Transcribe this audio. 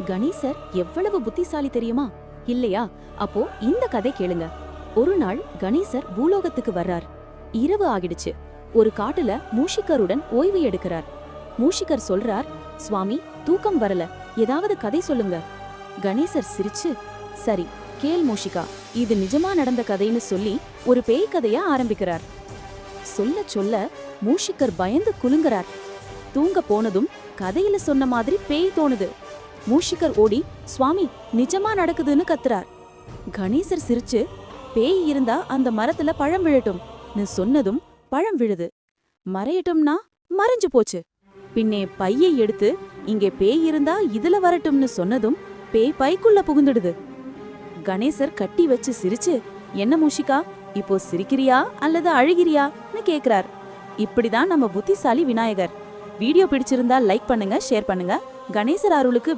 கணேசர் எவ்வளவு புத்திசாலி தெரியுமா? இல்லையா? அப்போ இந்த கதை கேளுங்க. ஒரு நாள் கணேசர் பூலோகத்துக்கு வர்றார். இரவு ஆகிடுச்சு. ஒரு காட்டுல மூஷிகருடன் ஓய்வு எடுக்கிறார். மூஷிகர் சொல்றார், சுவாமி, தூக்கம் வரல, ஏதாவது கதை சொல்லுங்க. கணேசர் சிரிச்சு, சரி கேள் மூஷிகா, இது நிஜமா நடந்த கதைன்னு சொல்லி ஒரு பேய் கதைய ஆரம்பிக்கிறார். சொல்ல சொல்ல மூஷிகர் பயந்து குலுங்குறார். தூங்க போனதும் கதையில சொன்ன மாதிரி பேய் தோணுது. மூஷிகர் ஓடி, சுவாமி, நிஜமா நடக்குதுன்னு கத்துறார். கணேசர் சிரிச்சு, பேய் இருந்தா அந்த மரத்துல பழம் விழட்டும் சொன்னதும் பழம் விழுது. மறையட்டும்னா மறைஞ்சு போச்சு. பின்னே பையை எடுத்து, இங்கே பேய் இருந்தா இதுல வரட்டும்னு சொன்னதும் பேய் பைக்குள்ள புகுந்துடுது. கணேசர் கட்டி வச்சு சிரிச்சு, என்ன மூஷிகா, இப்போ சிரிக்கிறியா அல்லது அழுகிறியான்னு கேக்குறார். இப்படிதான் நம்ம புத்திசாலி விநாயகர். வீடியோ பிடிச்சிருந்தா லைக் பண்ணுங்க, ஷேர் பண்ணுங்க. கணேசர் அருளுக்கு